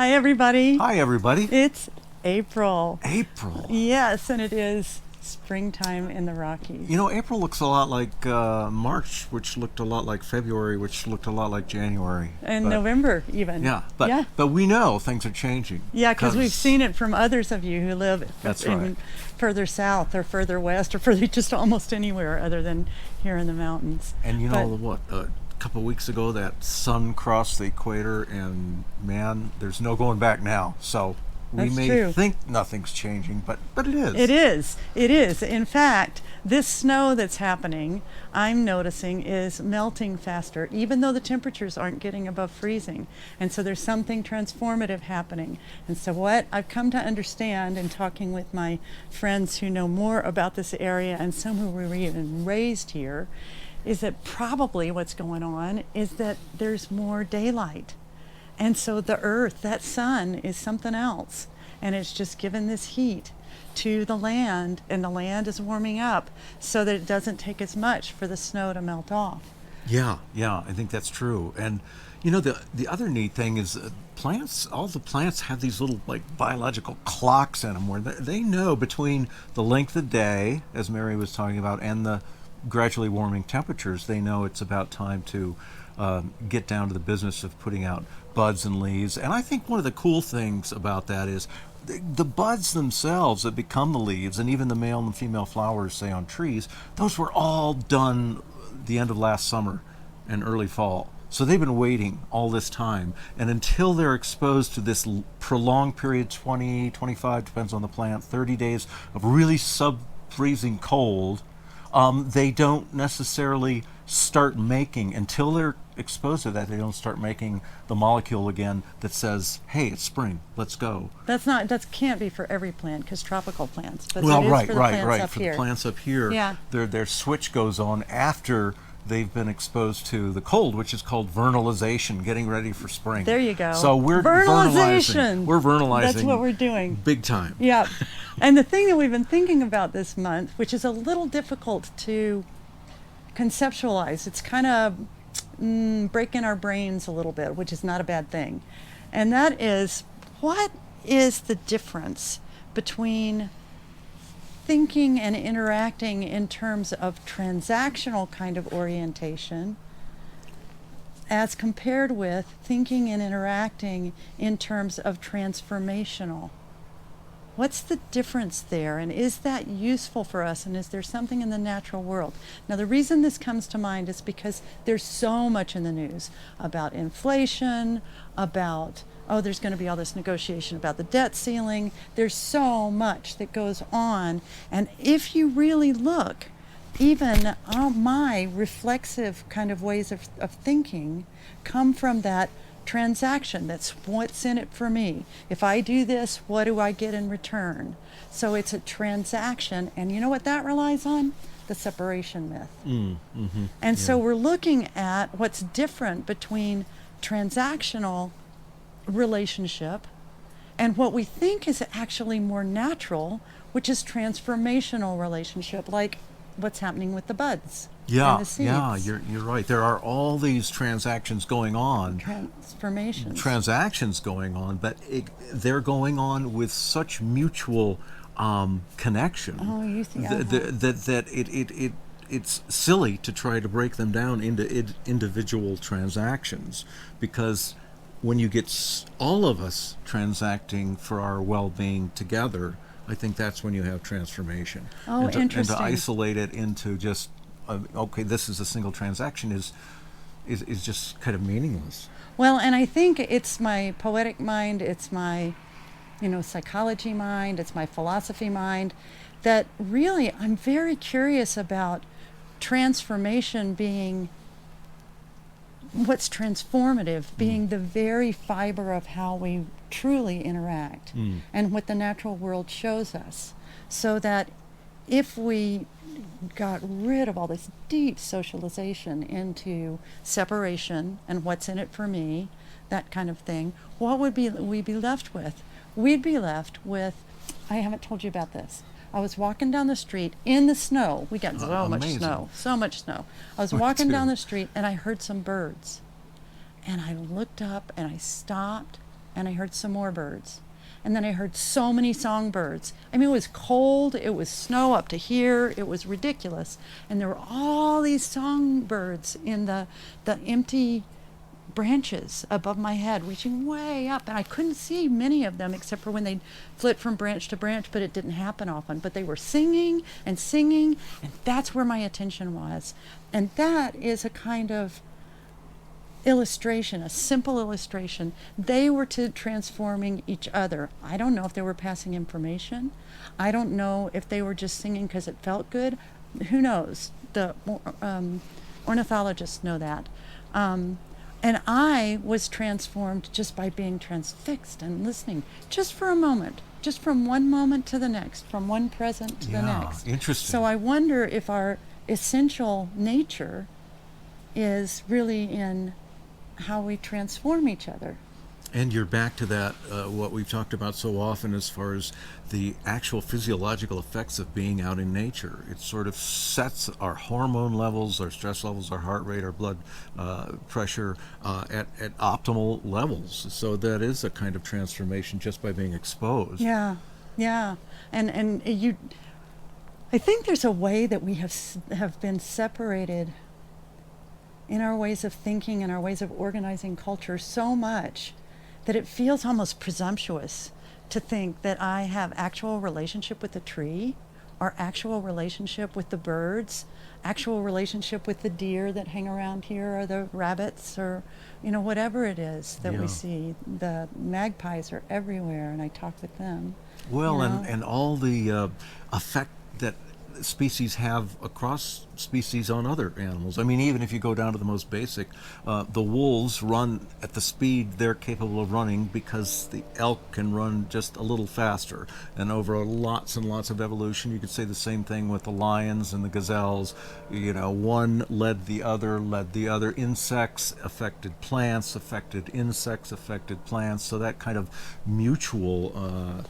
Hi, everybody. Hi, everybody. It's April. April. Yes, and it is springtime in the Rockies. You know, April looks a lot like March, which looked a lot like February, which looked a lot like January. And November, even. Yeah, but we know things are changing. Yeah, because we've seen it from others of you who live further south or further west or further just almost anywhere other than here in the mountains. And you know a couple of weeks ago, that sun crossed the equator, and man, there's no going back now. So we may think nothing's changing, but it is. It is. It is. In fact, this snow that's happening, I'm noticing, is melting faster, even though the temperatures aren't getting above freezing. And so there's something transformative happening. And so what I've come to understand in talking with my friends who know more about this area and some who were even raised here is that probably what's going on is that there's more daylight. And so the earth, that sun, is something else. And it's just given this heat to the land, and the land is warming up so that it doesn't take as much for the snow to melt off. Yeah, I think that's true. And you know, the other neat thing is plants, all the plants have these little like biological clocks in them where they know between the length of day, as Mary was talking about, and the gradually warming temperatures, they know it's about time to get down to the business of putting out buds and leaves. And I think one of the cool things about that is the buds themselves that become the leaves, and even the male and female flowers, say on trees, those were all done the end of last summer and early fall. So they've been waiting all this time, and until they're exposed to this prolonged period, 20, 25, depends on the plant, 30 days of really sub-freezing cold, they don't necessarily start making, until they're exposed to that, they don't start making the molecule again that says, hey, it's spring, let's go. That can't be for every plant, because tropical plants. But well, right. For the plants up here, yeah. their switch goes on after they've been exposed to the cold, which is called vernalization, getting ready for spring. There you go. So we're vernalization. We're vernalizing. That's what we're doing. Big time. Yeah. And the thing that we've been thinking about this month, which is a little difficult to conceptualize, it's kind of breaking our brains a little bit, which is not a bad thing. And that is, what is the difference between thinking and interacting in terms of transactional kind of orientation as compared with thinking and interacting in terms of transformational? What's the difference there, and is that useful for us, and is there something in the natural world? Now, the reason this comes to mind is because there's so much in the news about inflation, about there's going to be all this negotiation about the debt ceiling. There's so much that goes on. And if you really look, even my reflexive kind of ways of thinking come from that transaction. That's what's in it for me. If I do this, what do I get in return? So it's a transaction. And you know what that relies on? The separation myth. And so we're looking at what's different between transactional relationship and what we think is actually more natural, which is transformational relationship, like what's happening with the buds and the seeds. Yeah, you're right. There are all these transactions going on. Transactions going on, but they're going on with such mutual connection that it's silly to try to break them down into individual transactions, because when you get all of us transacting for our well-being together, I think that's when you have transformation. Interesting. And to isolate it into just, okay, this is a single transaction is just kind of meaningless. Well, and I think it's my poetic mind, it's my, psychology mind, it's my philosophy mind, that really I'm very curious about transformation being what's transformative, being the very fiber of how we truly interact and what the natural world shows us. So that if we got rid of all this deep socialization into separation and what's in it for me, that kind of thing, what would we be left with? We'd be left with, I haven't told you about this. I was walking down the street in the snow. We got so much snow. I was walking down the street and I heard some birds. And I looked up and I stopped and I heard some more birds. And then I heard so many songbirds. I mean, it was cold, it was snow up to here, it was ridiculous. And there were all these songbirds in the empty branches above my head, reaching way up. And I couldn't see many of them except for when they'd flit from branch to branch, but it didn't happen often. But they were singing, and that's where my attention was. And that is a kind of illustration, a simple illustration. They were transforming each other. I don't know if they were passing information. I don't know if they were just singing because it felt good. Who knows? The ornithologists know that. And I was transformed just by being transfixed and listening, just for a moment, just from one moment to the next, from one present to the next. Interesting. So I wonder if our essential nature is really in how we transform each other. And you're back to that, what we've talked about so often as far as the actual physiological effects of being out in nature. It sort of sets our hormone levels, our stress levels, our heart rate, our blood pressure at optimal levels. So that is a kind of transformation just by being exposed. Yeah, yeah. And you, I think there's a way that we have been separated in our ways of thinking and our ways of organizing culture so much that it feels almost presumptuous to think that I have actual relationship with the tree, or actual relationship with the birds, actual relationship with the deer that hang around here, or the rabbits, or whatever it is that we see. The magpies are everywhere, and I talk with them. Well, and all the effect that species have across species on other animals. I mean, even if you go down to the most basic, the wolves run at the speed they're capable of running because the elk can run just a little faster. And over lots and lots of evolution, you could say the same thing with the lions and the gazelles. One led the other. Insects affected plants, affected insects, affected plants. So that kind of mutual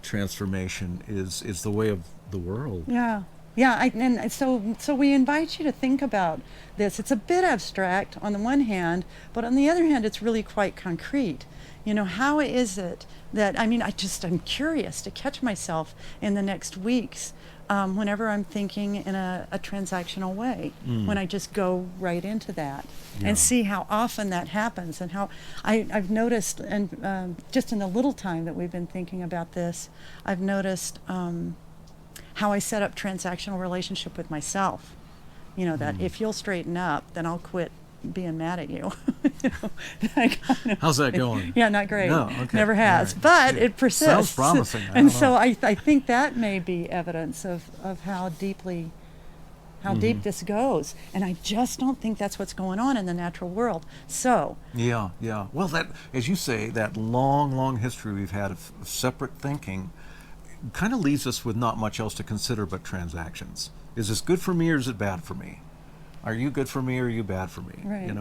transformation is the way of the world. Yeah. And so we invite you to think about this. It's a bit abstract on the one hand, but on the other hand, it's really quite concrete. How is it that, I'm curious to catch myself in the next weeks whenever I'm thinking in a transactional way, when I just go right into that and see how often that happens, and how I've noticed, and just in the little time that we've been thinking about this, I've noticed how I set up transactional relationship with myself. That if you'll straighten up, then I'll quit being mad at you. How's that going? Yeah, not great. No, okay. Never has. Right. But it persists. Sounds promising. And so I think that may be evidence of how deep this goes. And I just don't think that's what's going on in the natural world. So Yeah. Well, that, as you say, that long history we've had of separate thinking kind of leaves us with not much else to consider but transactions. Is this good for me, or is it bad for me? Are you good for me, or are you bad for me? Right.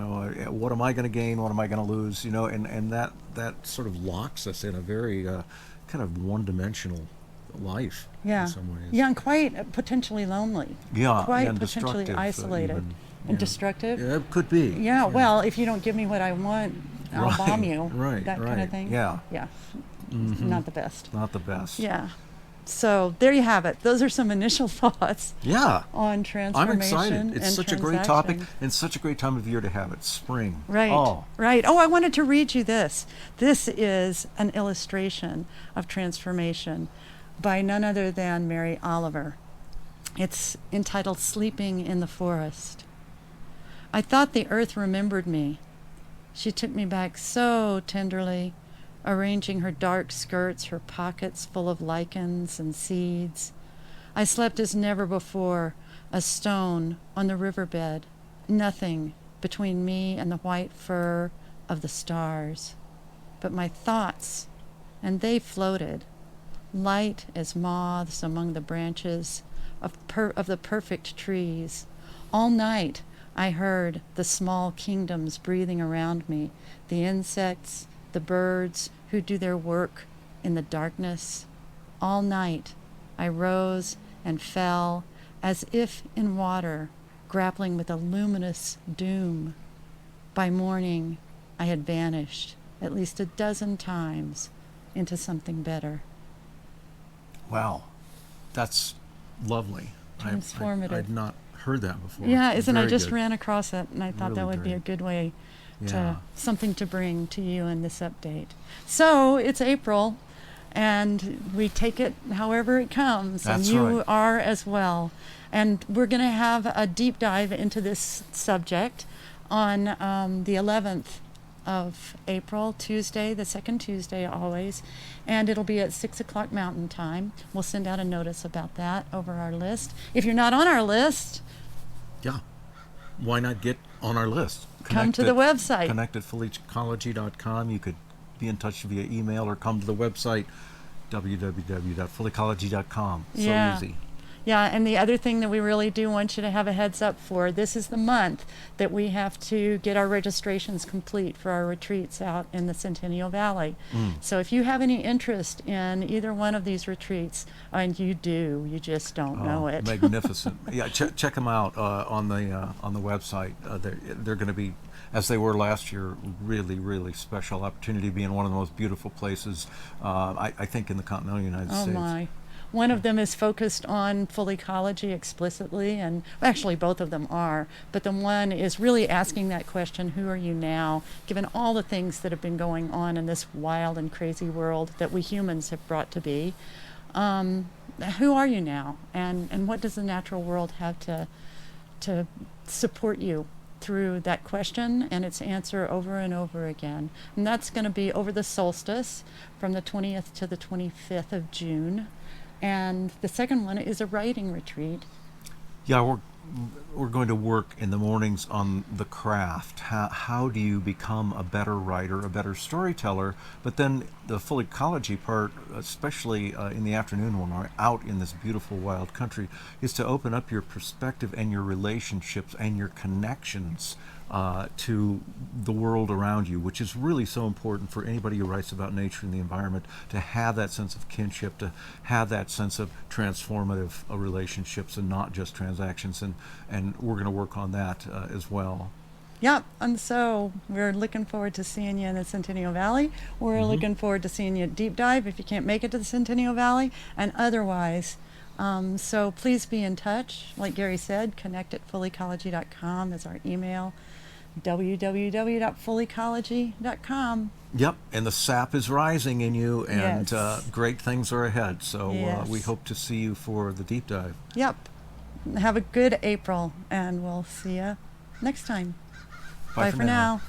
What am I going to gain? What am I going to lose? And that sort of locks us in a very kind of one-dimensional life. Yeah. In some ways. Yeah, and quite potentially lonely. Yeah. Quite and potentially destructive, isolated. even, And destructive. Yeah, it could be. Yeah, well, if you don't give me what I want, I'll Right, bomb you. right, That kind right. of thing. Yeah. Yeah. Mhm. Not the best. Not the best. Yeah. So there you have it. Those are some initial thoughts Yeah. on I'm transformation. excited. It's and such a great topic, transaction. and such a great time of year to have it. Spring. Right. Oh. Right. Oh, I wanted to read you this. This is an illustration of transformation by none other than Mary Oliver. It's entitled Sleeping in the Forest. I thought the earth remembered me. She took me back so tenderly, arranging her dark skirts, her pockets full of lichens and seeds. I slept as never before, a stone on the riverbed, nothing between me and the white fur of the stars. But my thoughts, and they floated, light as moths among the branches of the perfect trees. All night I heard the small kingdoms breathing around me, the insects, the birds who do their work in the darkness. All night I rose and fell as if in water, grappling with a luminous doom. By morning I had vanished, at least a dozen times into something better. Wow, that's lovely. Transformative. I'd not heard that before. Yeah, isn't I Very just good. ran across it, and I thought that Really would be a great. good way Yeah. to something to bring to you in this update. So it's April, and we take it however it comes, That's and you right. are as well. And we're going to have a deep dive into this subject on the 11th of April, Tuesday, the second Tuesday always, and it'll be at 6 o'clock Mountain Time. We'll send out a notice about that over our list. If you're not on our list, Yeah. Why not get on our list? come to the website. Connect at fullyecology.com. You could be in touch via email or come to the website www.fullyecology.com. Yeah. So easy. Yeah, and the other thing that we really do want you to have a heads up for, this is the month that we have to get our registrations complete for our retreats out in the Centennial Valley. So if you have any interest in either one of these retreats, and you do, you just don't know it. Magnificent. Yeah, check them out on the website. They're going to be, as they were last year, really, really special opportunity to be in one of the most beautiful places, I think, in the continental United Oh States. my. One of them is focused on full ecology explicitly, and actually both of them are, but the one is really asking that question, who are you now, given all the things that have been going on in this wild and crazy world that we humans have brought to be. Who are you now, and what does the natural world have to support you through that question and its answer over and over again? And that's going to be over the solstice from the 20th to the 25th of June. And the second one is a writing retreat. Yeah, we're going to work in the mornings on the craft. How do you become a better writer, a better storyteller? But then the full ecology part, especially in the afternoon when we're out in this beautiful wild country, is to open up your perspective and your relationships and your connections to the world around you, which is really so important for anybody who writes about nature and the environment, to have that sense of kinship, to have that sense of transformative relationships and not just transactions. And we're going to work on that as well. Yep, and so we're looking forward to seeing you in the Centennial Valley. We're looking forward to seeing you at Deep Dive if you can't make it to the Centennial Valley, and otherwise. So please be in touch. Like Gary said, connect at fullecology.com is our email. www.fullecology.com. Yep, and the sap is rising in you, and Yes. great things are ahead. So Yes. we hope to see you for the deep dive. Yep. Have a good April, and we'll see you next time. Bye for now.